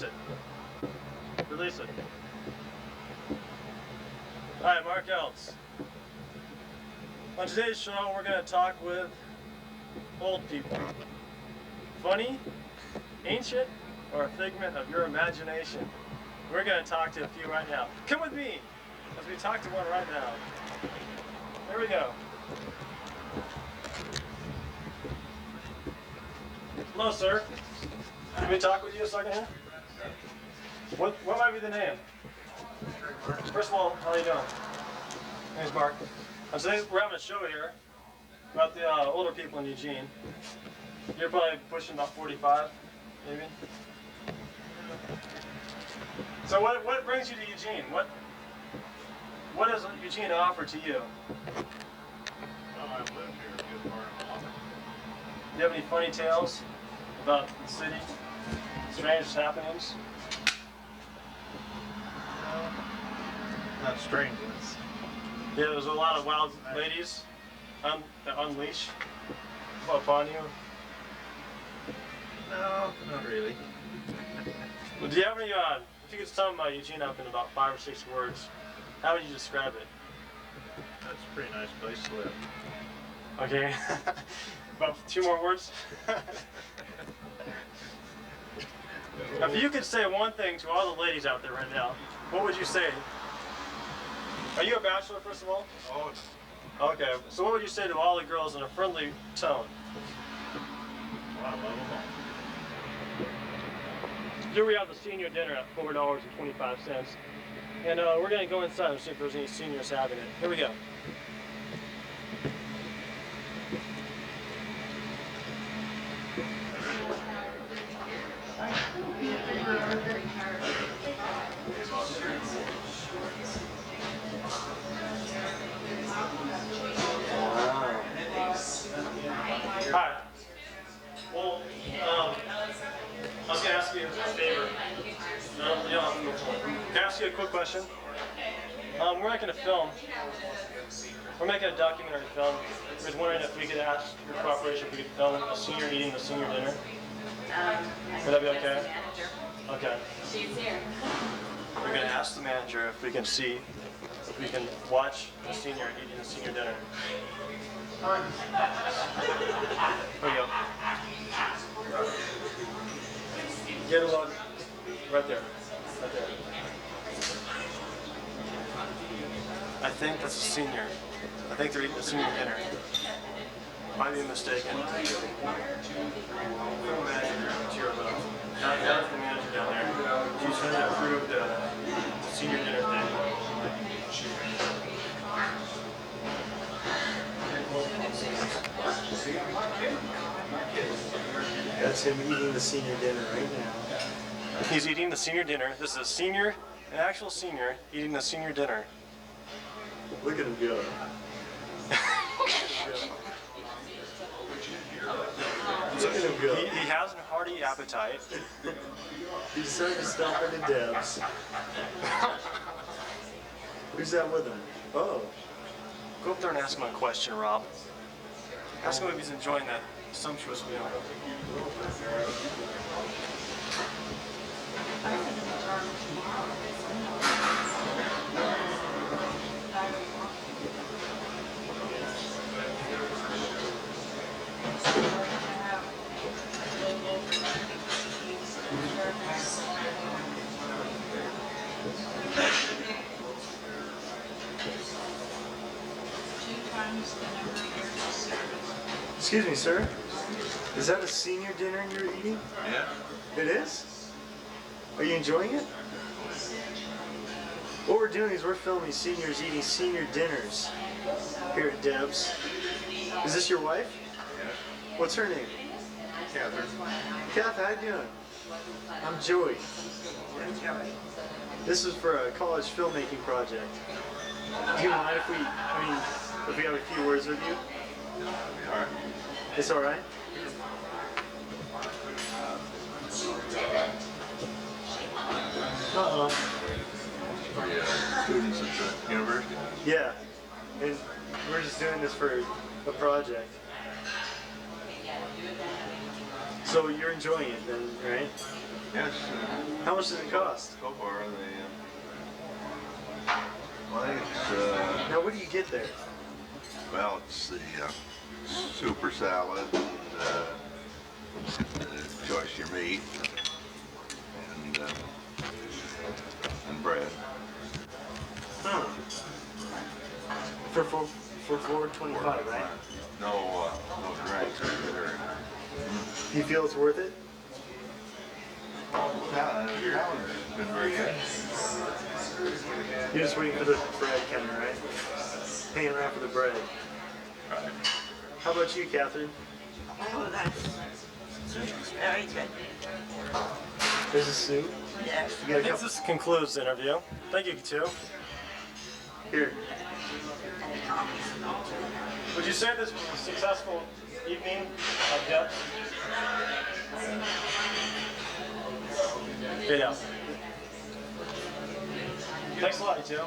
Release it. Release it. Hi, Mark Eltz. On today's show, we're going to talk with old people. Funny, ancient, or a figment of your imagination? We're going to talk to a few right now. Come with me as we talk to one right now. Here we go. Hello, sir. Can we talk with you a second here? What might be the name? First of all, how are you doing? My name's Mark. Today we're having a show here about the older people in Eugene. You're probably pushing about 45, maybe? So what brings you to Eugene? What does Eugene offer to you? Well, I've lived here a good part of my life. Do you have any funny tales about the city? Strange happenings? Not strange ones. Yeah, there's a lot of wild ladies that unleash upon you. No, not really. Well, do you have any, if you could sum Eugene up in about 5 or 6 words, how would you describe it? That's a pretty nice place to live. Okay. About 2 more words? If you could say one thing to all the ladies out there right now, what would you say? Are you a bachelor, first of all? Oh, Okay, so what would you say to all the girls in a friendly tone? well, I love them all. Here we have the senior dinner at $4.25, and we're going to go inside and see if there's any seniors having it. Here we go. Hi. Well, I was going to ask you a favor. Can I ask you a quick question? We're making a film. We're making a documentary film. I was wondering if we could ask your cooperation if we could film a senior eating the senior dinner. Would that be okay? Okay. She's here. We're going to ask the manager if we can see, if we can watch the senior eating the senior dinner. Here we go. Get a look. Right there. Right there. I think that's a senior. I think they're eating the senior dinner. Might be mistaken. Film manager to your left. That's the manager down there. She's trying to approve the senior dinner thing. That's him eating the senior dinner right now. He's eating the senior dinner. This is a senior, an actual senior, eating the senior dinner. Look at him go. Look at him go. He has a hearty appetite. He decided to stop into Deb's. Who's that with him? Oh. Go up there and ask him a question, Rob. Ask him if he's enjoying that sumptuous meal. Excuse me, sir. Is that a senior dinner you're eating? Yeah? It is? Are you enjoying it? What we're doing is we're filming seniors eating senior dinners here at Deb's. Is this your wife? Yeah. What's her name? Catherine. Kath, how you doing? I'm Joey. This is for a college filmmaking project. Do you mind if we have a few words with you? Alright. It's all right? Uh-oh. Are you students at the university? Yeah. And we're just doing this for a project. So you're enjoying it then, right? Yes. How much does it cost? So far, well, I think it's, Now, what do you get there? well, it's the super salad and choice your meat and bread. For $4.25, right? No drinks. Do you feel it's worth it? Yeah, that one's been very good. You're just waiting for the bread coming, right? Paying around for the bread. Right. How about you, Catherine? Oh, that's very good. There's a soup. Yes. You I got a think couple. this concludes the interview. Thank you, too. Here. Would you say this was a successful evening of depth? Yeah. Thanks a lot, you two.